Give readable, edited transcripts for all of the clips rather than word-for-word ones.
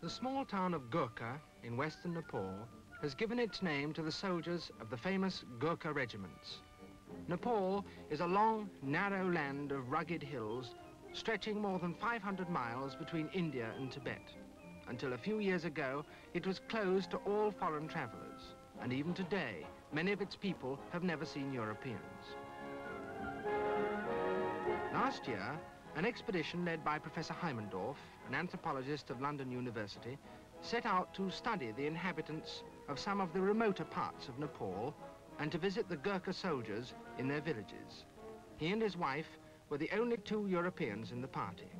The small town of Gurkha in western Nepal has given its name to the soldiers of the famous Gurkha regiments. Nepal is a long, narrow land of rugged hills stretching more than 500 miles between India and Tibet. Until a few years ago, it was closed to all foreign travelers, and even today, many of its people have never seen Europeans. Last year, an expedition led by Professor Heimendorf, an anthropologist of London University, set out to study the inhabitants of some of the remoter parts of Nepal and to visit the Gurkha soldiers in their villages. He and his wife were the only two Europeans in the party.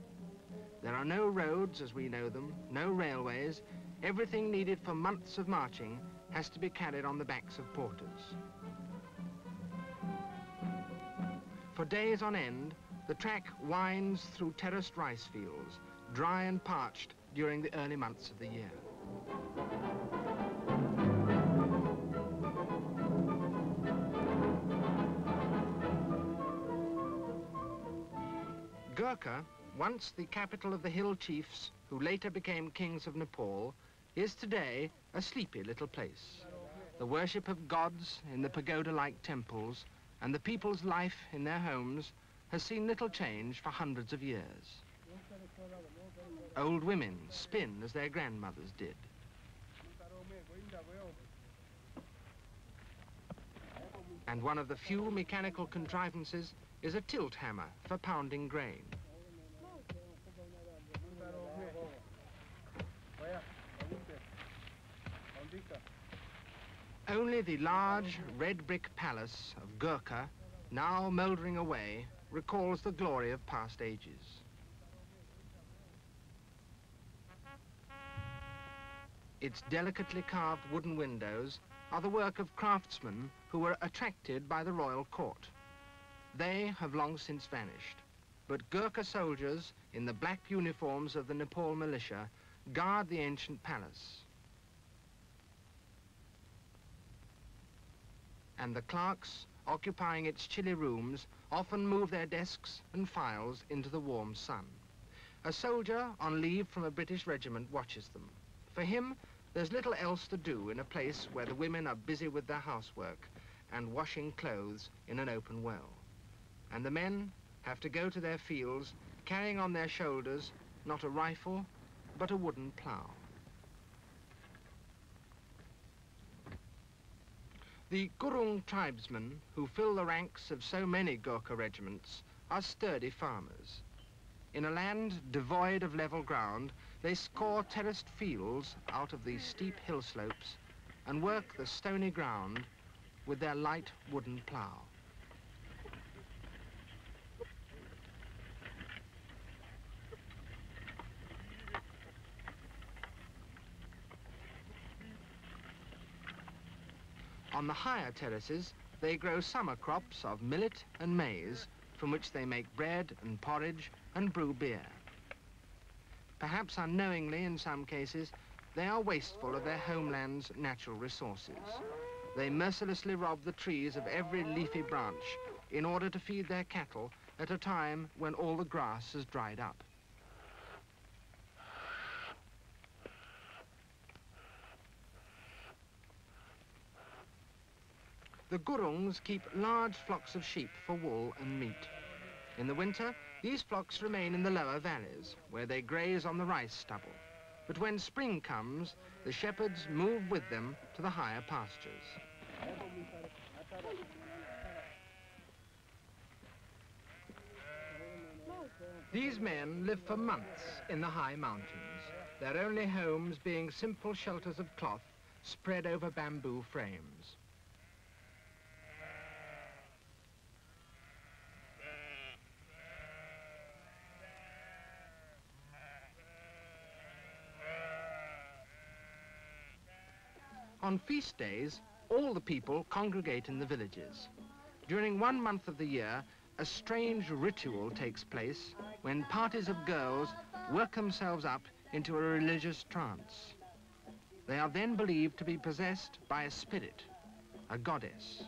There are no roads as we know them, no railways. Everything needed for months of marching has to be carried on the backs of porters. For days on end, the track winds through terraced rice fields, dry and parched during the early months of the year. Gurkha, once the capital of the hill chiefs who later became kings of Nepal, is today a sleepy little place. The worship of gods in the pagoda-like temples and the people's life in their homes has seen little change for hundreds of years. Old women spin as their grandmothers did. And one of the few mechanical contrivances is a tilt hammer for pounding grain. Only the large red brick palace of Gurkha, now mouldering away, recalls the glory of past ages. Its delicately carved wooden windows are the work of craftsmen who were attracted by the royal court. They have long since vanished, but Gurkha soldiers in the black uniforms of the Nepal militia guard the ancient palace. And the clerks occupying its chilly rooms often move their desks and files into the warm sun. A soldier on leave from a British regiment watches them. For him, there's little else to do in a place where the women are busy with their housework and washing clothes in an open well. And the men have to go to their fields carrying on their shoulders not a rifle, but a wooden plough. The Gurung tribesmen who fill the ranks of so many Gurkha regiments are sturdy farmers. In a land devoid of level ground, they score terraced fields out of the steep hill slopes and work the stony ground with their light wooden plough. On the higher terraces, they grow summer crops of millet and maize, from which they make bread and porridge and brew beer. Perhaps unknowingly in some cases, they are wasteful of their homeland's natural resources. They mercilessly rob the trees of every leafy branch in order to feed their cattle at a time when all the grass has dried up. The Gurungs keep large flocks of sheep for wool and meat. In the winter, these flocks remain in the lower valleys, where they graze on the rice stubble. But when spring comes, the shepherds move with them to the higher pastures. These men live for months in the high mountains, their only homes being simple shelters of cloth spread over bamboo frames. On feast days, all the people congregate in the villages. During 1 month of the year, a strange ritual takes place when parties of girls work themselves up into a religious trance. They are then believed to be possessed by a spirit, a goddess.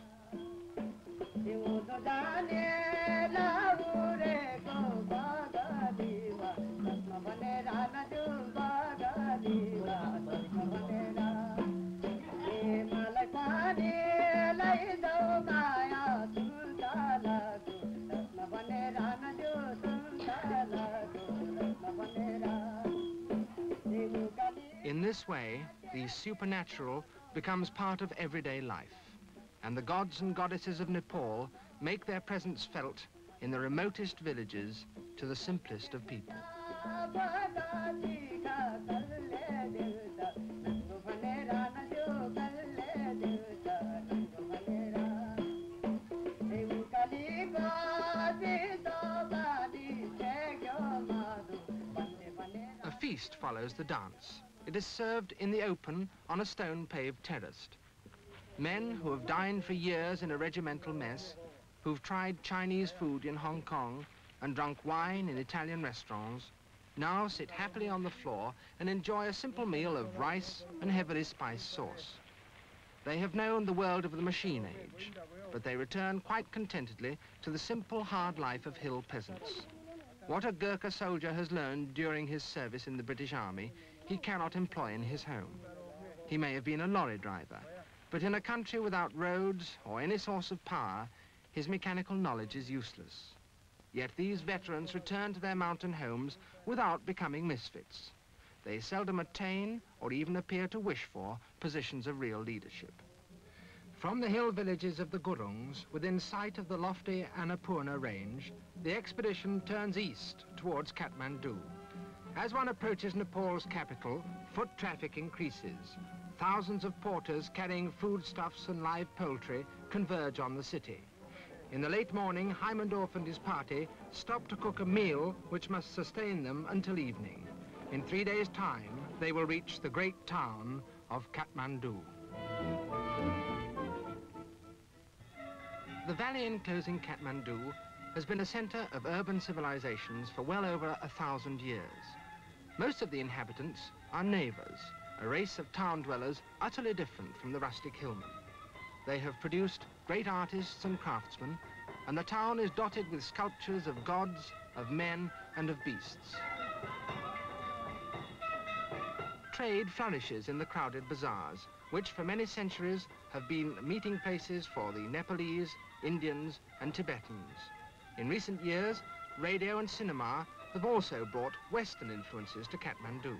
this way, the supernatural becomes part of everyday life, and the gods and goddesses of Nepal make their presence felt in the remotest villages to the simplest of people. A feast follows the dance. It is served in the open on a stone-paved terrace. Men who have dined for years in a regimental mess, who've tried Chinese food in Hong Kong and drunk wine in Italian restaurants, now sit happily on the floor and enjoy a simple meal of rice and heavily spiced sauce. They have known the world of the machine age, but they return quite contentedly to the simple, hard life of hill peasants. What a Gurkha soldier has learned during his service in the British Army, he cannot employ in his home. He may have been a lorry driver, but in a country without roads or any source of power, his mechanical knowledge is useless. Yet these veterans return to their mountain homes without becoming misfits. They seldom attain or even appear to wish for positions of real leadership. From the hill villages of the Gurungs, within sight of the lofty Annapurna range, the expedition turns east towards Kathmandu. As one approaches Nepal's capital, foot traffic increases. Thousands of porters carrying foodstuffs and live poultry converge on the city. In the late morning, Heimendorf and his party stop to cook a meal which must sustain them until evening. In 3 days' time, they will reach the great town of Kathmandu. The valley enclosing Kathmandu has been a center of urban civilizations for well over 1,000 years. Most of the inhabitants are Navas, a race of town dwellers utterly different from the rustic hillmen. They have produced great artists and craftsmen, and the town is dotted with sculptures of gods, of men, and of beasts. Trade flourishes in the crowded bazaars, which for many centuries have been meeting places for the Nepalese, Indians, and Tibetans. In recent years, radio and cinema have also brought Western influences to Kathmandu.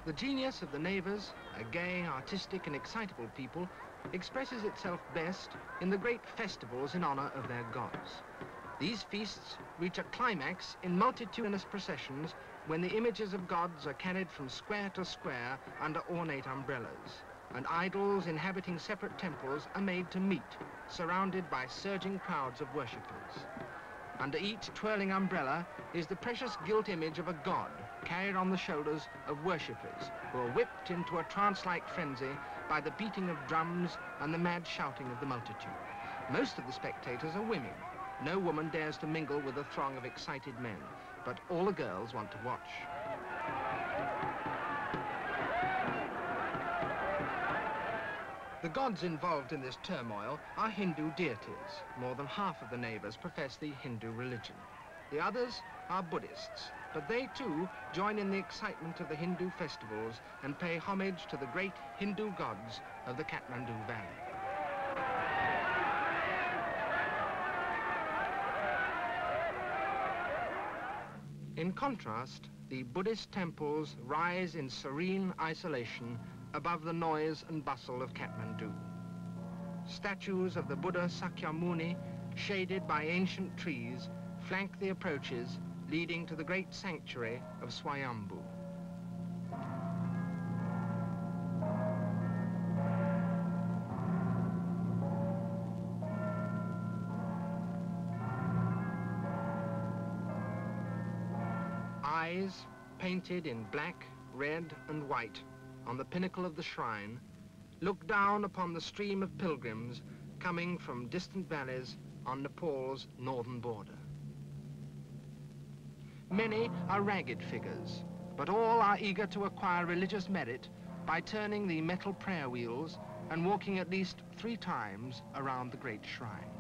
The genius of the Navas, a gay, artistic, and excitable people, expresses itself best in the great festivals in honor of their gods. These feasts reach a climax in multitudinous processions when the images of gods are carried from square to square under ornate umbrellas, and idols inhabiting separate temples are made to meet, surrounded by surging crowds of worshippers. Under each twirling umbrella is the precious gilt image of a god carried on the shoulders of worshippers who are whipped into a trance-like frenzy by the beating of drums and the mad shouting of the multitude. Most of the spectators are women. No woman dares to mingle with a throng of excited men, but all the girls want to watch. The gods involved in this turmoil are Hindu deities. More than half of the Navas profess the Hindu religion. The others are Buddhists, but they too join in the excitement of the Hindu festivals and pay homage to the great Hindu gods of the Kathmandu Valley. In contrast, the Buddhist temples rise in serene isolation above the noise and bustle of Kathmandu. Statues of the Buddha Sakyamuni, shaded by ancient trees, flank the approaches leading to the great sanctuary of Swayambhu. Eyes painted in black, red, and white on the pinnacle of the shrine look down upon the stream of pilgrims coming from distant valleys on Nepal's northern border. Many are ragged figures, but all are eager to acquire religious merit by turning the metal prayer wheels and walking at least 3 times around the great shrine.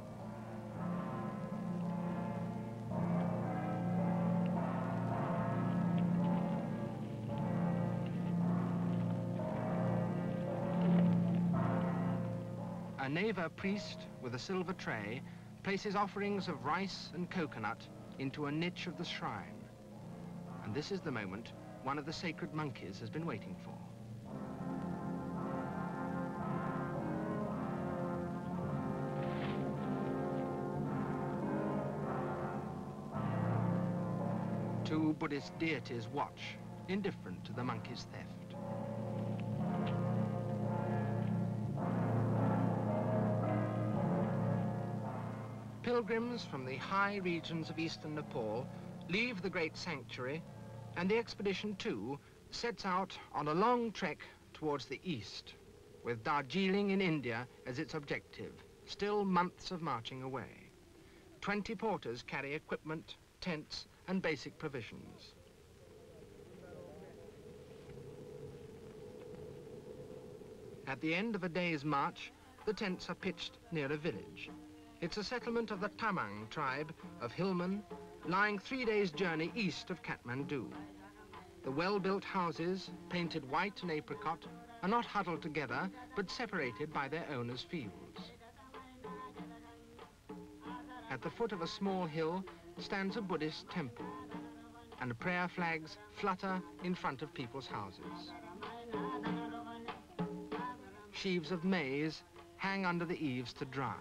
A Nava priest with a silver tray places offerings of rice and coconut into a niche of the shrine. And this is the moment one of the sacred monkeys has been waiting for. Two Buddhist deities watch, indifferent to the monkey's theft. Pilgrims from the high regions of eastern Nepal leave the great sanctuary, and the expedition too sets out on a long trek towards the east, with Darjeeling in India as its objective, still months of marching away. 20 porters carry equipment, tents, and basic provisions. At the end of a day's march, the tents are pitched near a village. It's a settlement of the Tamang tribe of hillmen, lying 3 days' journey east of Kathmandu. The well-built houses, painted white and apricot, are not huddled together, but separated by their owners' fields. At the foot of a small hill stands a Buddhist temple, and prayer flags flutter in front of people's houses. Sheaves of maize hang under the eaves to dry.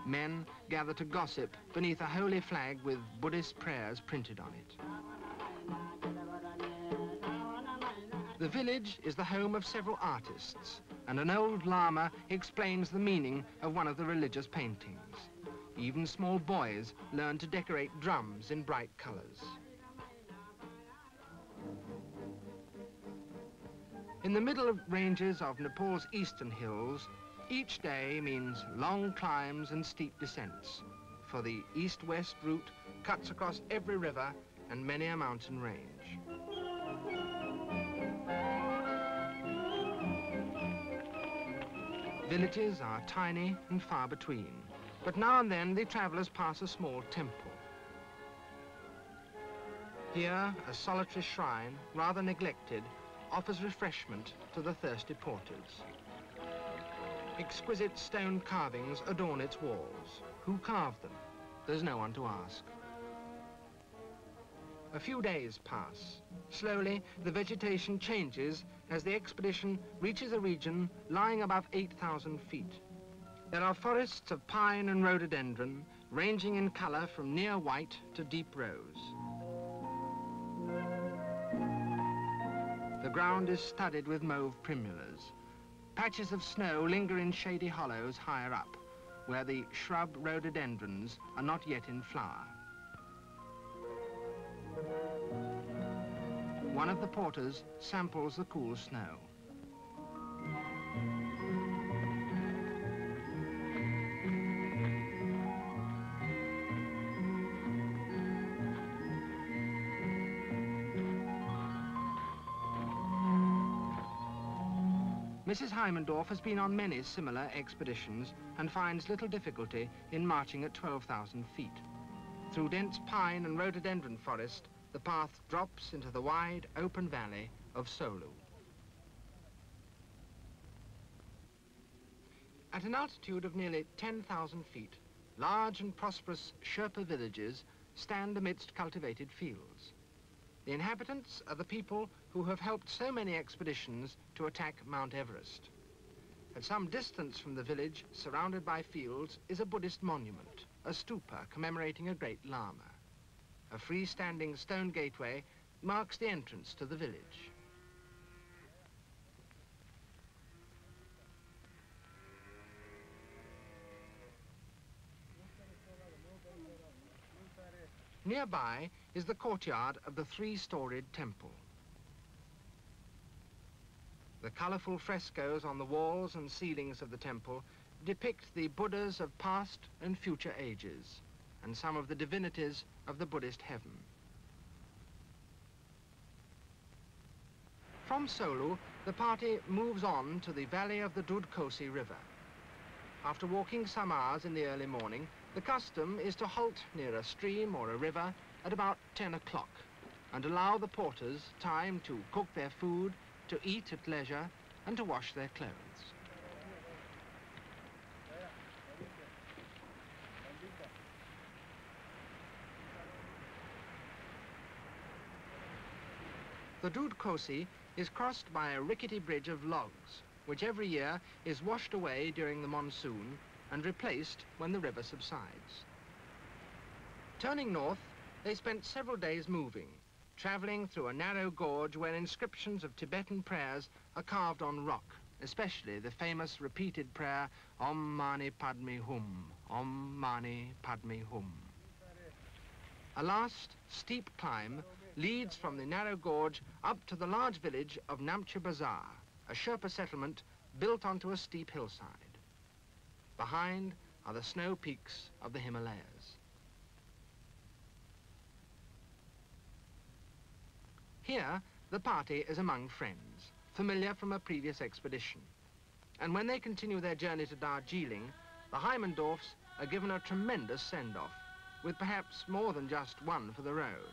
Men gather to gossip beneath a holy flag with Buddhist prayers printed on it. The village is the home of several artists, and an old lama explains the meaning of one of the religious paintings. Even small boys learn to decorate drums in bright colors. In the middle ranges of Nepal's eastern hills, each day means long climbs and steep descents, for the east-west route cuts across every river and many a mountain range. Villages are tiny and far between, but now and then the travelers pass a small temple. Here, a solitary shrine, rather neglected, offers refreshment to the thirsty porters. Exquisite stone carvings adorn its walls. Who carved them? There's no one to ask. A few days pass. Slowly, the vegetation changes as the expedition reaches a region lying above 8,000 feet. There are forests of pine and rhododendron, ranging in color from near white to deep rose. The ground is studded with mauve primulas. Patches of snow linger in shady hollows higher up, where the shrub rhododendrons are not yet in flower. One of the porters samples the cool snow. Mrs. Heimendorf has been on many similar expeditions and finds little difficulty in marching at 12,000 feet. Through dense pine and rhododendron forest, the path drops into the wide, open valley of Solu. At an altitude of nearly 10,000 feet, large and prosperous Sherpa villages stand amidst cultivated fields. The inhabitants are the people who have helped so many expeditions to attack Mount Everest. At some distance from the village, surrounded by fields, is a Buddhist monument, a stupa commemorating a great lama. A freestanding stone gateway marks the entrance to the village. Nearby is the courtyard of the three-storied temple. The colorful frescoes on the walls and ceilings of the temple depict the Buddhas of past and future ages, and some of the divinities of the Buddhist heaven. From Solu, the party moves on to the valley of the Dudkosi River. After walking some hours in the early morning, the custom is to halt near a stream or a river at about 10 o'clock and allow the porters time to cook their food, to eat at leisure, and to wash their clothes. The Dud Kosi is crossed by a rickety bridge of logs, which every year is washed away during the monsoon and replaced when the river subsides. Turning north, they spent several days moving, travelling through a narrow gorge where inscriptions of Tibetan prayers are carved on rock, especially the famous repeated prayer, Om Mani Padme Hum, Om Mani Padme Hum. A last steep climb leads from the narrow gorge up to the large village of Namche Bazaar, a Sherpa settlement built onto a steep hillside. Behind are the snow peaks of the Himalayas. Here, the party is among friends, familiar from a previous expedition. And when they continue their journey to Darjeeling, the Heimendorfs are given a tremendous send-off, with perhaps more than just one for the road.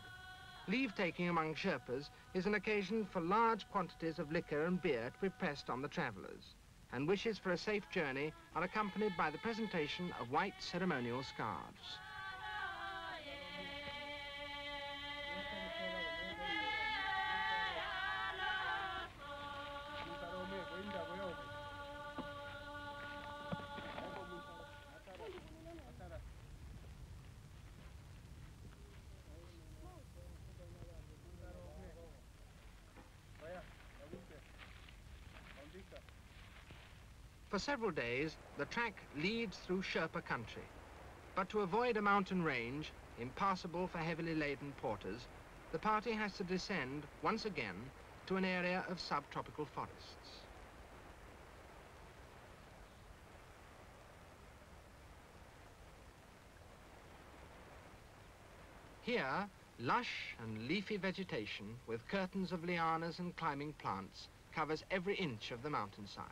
Leave-taking among Sherpas is an occasion for large quantities of liquor and beer to be pressed on the travellers, and wishes for a safe journey are accompanied by the presentation of white ceremonial scarves. For several days, the track leads through Sherpa country, but to avoid a mountain range, impassable for heavily laden porters, the party has to descend once again to an area of subtropical forests. Here, lush and leafy vegetation with curtains of lianas and climbing plants covers every inch of the mountainside.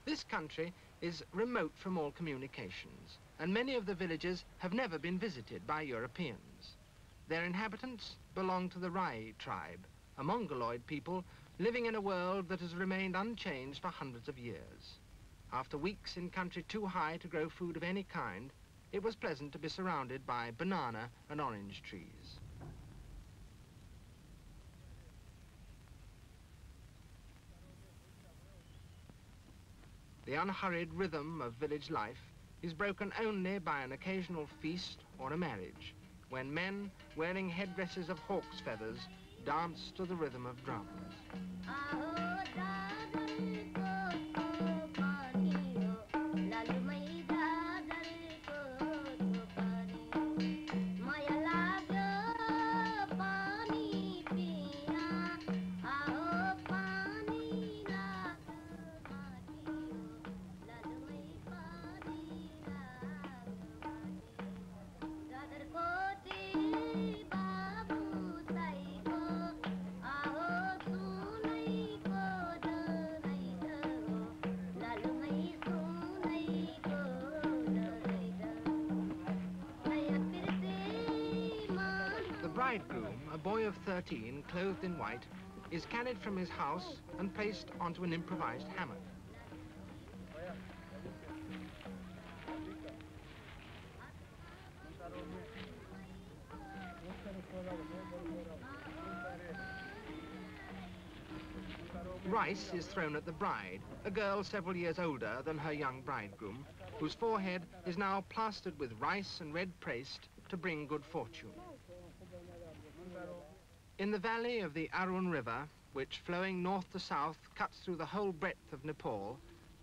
This country is remote from all communications, and many of the villages have never been visited by Europeans. Their inhabitants belong to the Rai tribe, a Mongoloid people living in a world that has remained unchanged for hundreds of years. After weeks in country too high to grow food of any kind, it was pleasant to be surrounded by banana and orange trees. The unhurried rhythm of village life is broken only by an occasional feast or a marriage, when men wearing headdresses of hawk's feathers dance to the rhythm of drums. The bridegroom, a boy of 13, clothed in white, is carried from his house and placed onto an improvised hammock. Rice is thrown at the bride, a girl several years older than her young bridegroom, whose forehead is now plastered with rice and red paste to bring good fortune. In the valley of the Arun River, which flowing north to south cuts through the whole breadth of Nepal,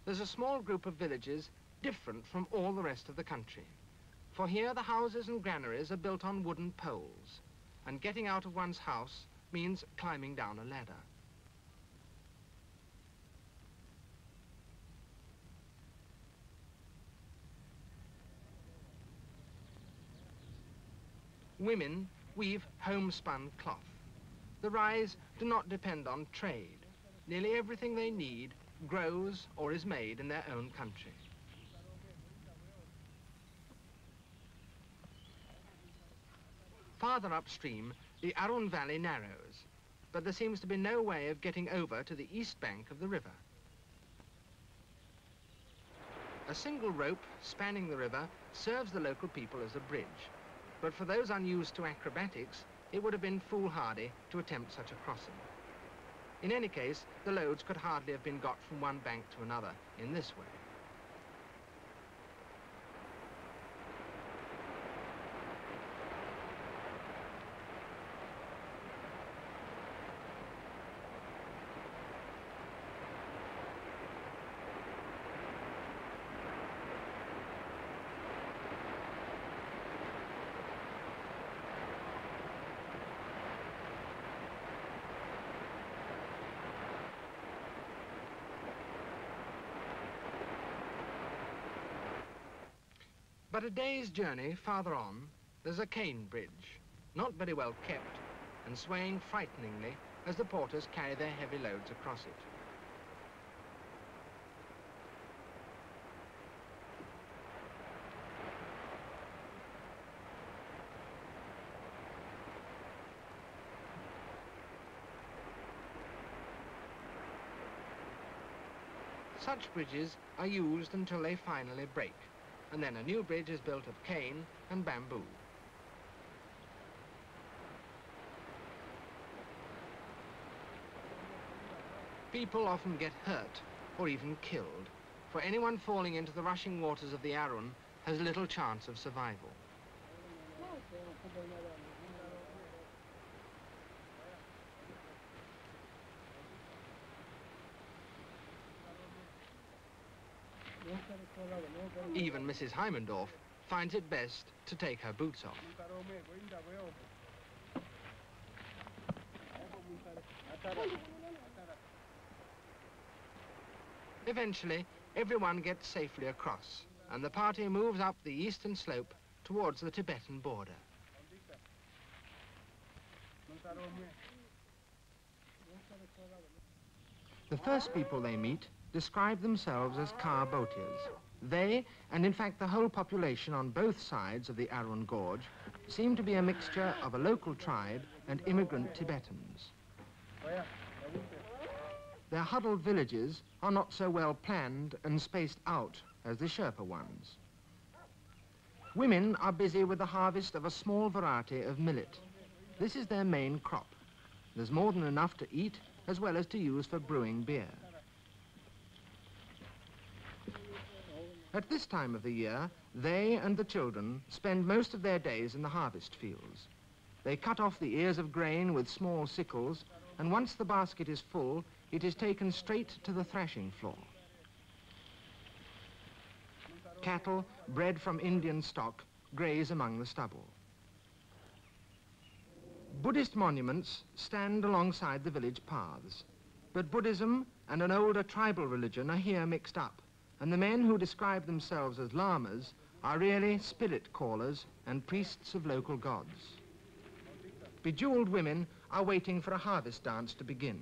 there's a small group of villages different from all the rest of the country. For here the houses and granaries are built on wooden poles, and getting out of one's house means climbing down a ladder. Women weave homespun cloth. The Rais do not depend on trade. Nearly everything they need grows or is made in their own country. Farther upstream, the Arun Valley narrows, but there seems to be no way of getting over to the east bank of the river. A single rope spanning the river serves the local people as a bridge, but for those unused to acrobatics, it would have been foolhardy to attempt such a crossing. In any case, the loads could hardly have been got from one bank to another in this way. But a day's journey farther on, there's a cane bridge, not very well kept, and swaying frighteningly as the porters carry their heavy loads across it. Such bridges are used until they finally break, and then a new bridge is built of cane and bamboo. People often get hurt or even killed, for anyone falling into the rushing waters of the Arun has little chance of survival. Even Mrs. Heimendorf finds it best to take her boots off. Eventually, everyone gets safely across, and the party moves up the eastern slope towards the Tibetan border. The first people they meet describe themselves as Khar Bhotias. They, and in fact the whole population on both sides of the Arun Gorge, seem to be a mixture of a local tribe and immigrant Tibetans. Their huddled villages are not so well planned and spaced out as the Sherpa ones. Women are busy with the harvest of a small variety of millet. This is their main crop. There's more than enough to eat as well as to use for brewing beer. At this time of the year, they and the children spend most of their days in the harvest fields. They cut off the ears of grain with small sickles, and once the basket is full, it is taken straight to the thrashing floor. Cattle, bred from Indian stock, graze among the stubble. Buddhist monuments stand alongside the village paths, but Buddhism and an older tribal religion are here mixed up, and the men who describe themselves as lamas are really spirit callers and priests of local gods. Bejeweled women are waiting for a harvest dance to begin.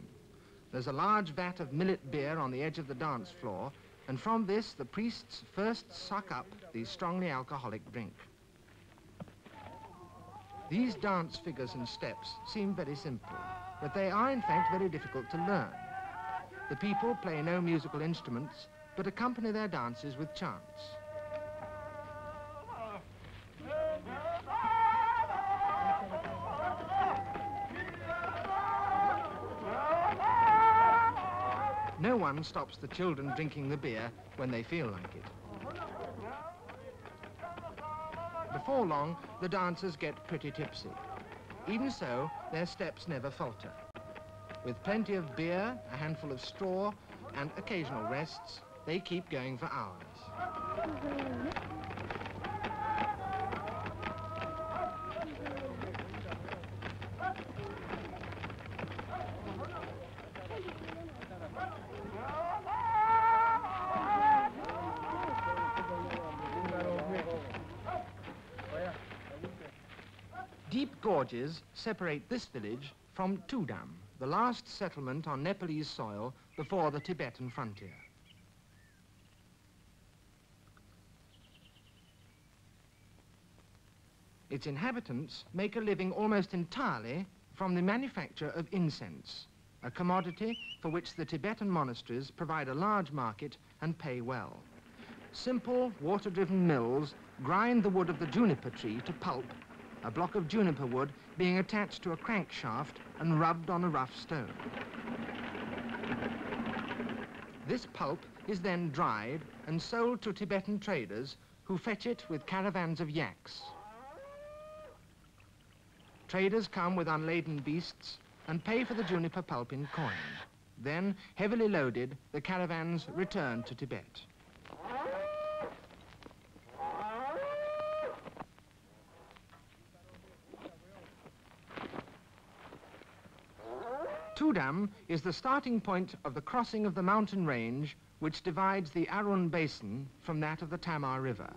There's a large vat of millet beer on the edge of the dance floor, and from this the priests first suck up the strongly alcoholic drink. These dance figures and steps seem very simple, but they are in fact very difficult to learn. The people play no musical instruments, but accompany their dances with chants. No one stops the children drinking the beer when they feel like it. Before long, the dancers get pretty tipsy. Even so, their steps never falter. With plenty of beer, a handful of straw, and occasional rests, they keep going for hours. Deep gorges separate this village from Tudam, the last settlement on Nepalese soil before the Tibetan frontier. Its inhabitants make a living almost entirely from the manufacture of incense, a commodity for which the Tibetan monasteries provide a large market and pay well. Simple, water-driven mills grind the wood of the juniper tree to pulp, a block of juniper wood being attached to a crankshaft and rubbed on a rough stone. This pulp is then dried and sold to Tibetan traders who fetch it with caravans of yaks. Traders come with unladen beasts and pay for the juniper pulp in coin. Then, heavily loaded, the caravans return to Tibet. Tudam is the starting point of the crossing of the mountain range which divides the Arun Basin from that of the Tamar River.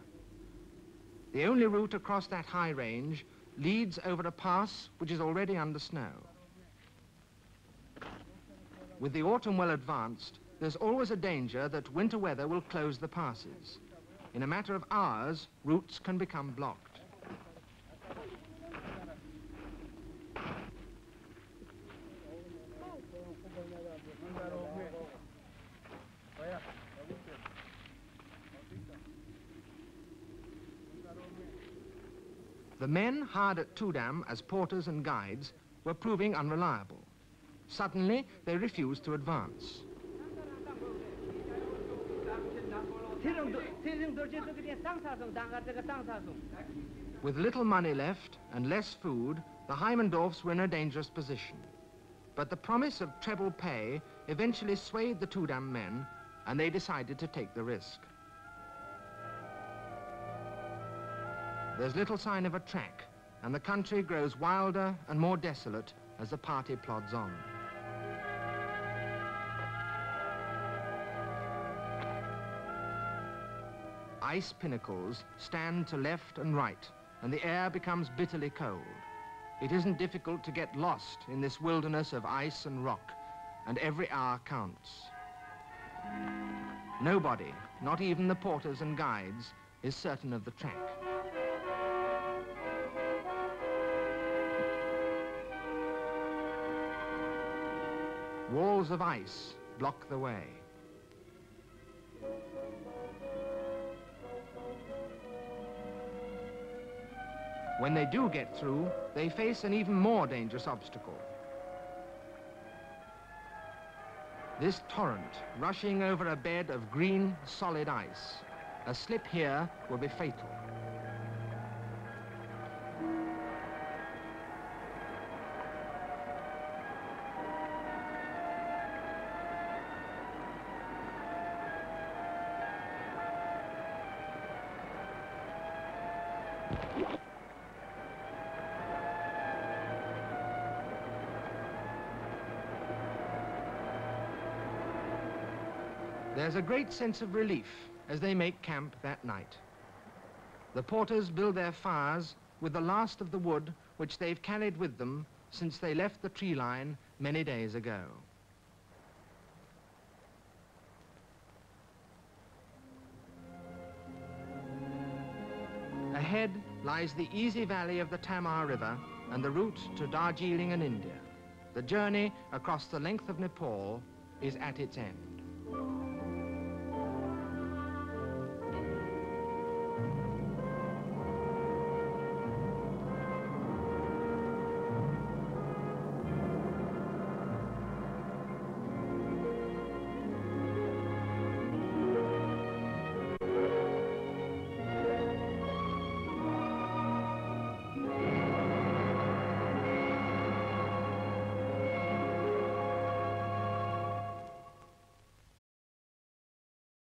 The only route across that high range leads over a pass which is already under snow. With the autumn well advanced, there's always a danger that winter weather will close the passes. In a matter of hours, routes can become blocked. The men hired at Tudam as porters and guides were proving unreliable. Suddenly, they refused to advance. With little money left and less food, the Heimendorfs were in a dangerous position. But the promise of treble pay eventually swayed the Tudam men, and they decided to take the risk. There's little sign of a track, and the country grows wilder and more desolate as the party plods on. Ice pinnacles stand to left and right, and the air becomes bitterly cold. It isn't difficult to get lost in this wilderness of ice and rock, and every hour counts. Nobody, not even the porters and guides, is certain of the track. Walls of ice block the way. When they do get through, they face an even more dangerous obstacle. This torrent rushing over a bed of green, solid ice. A slip here will be fatal. There's a great sense of relief as they make camp that night. The porters build their fires with the last of the wood which they've carried with them since they left the tree line many days ago. Ahead lies the easy valley of the Tamar River and the route to Darjeeling and India. The journey across the length of Nepal is at its end.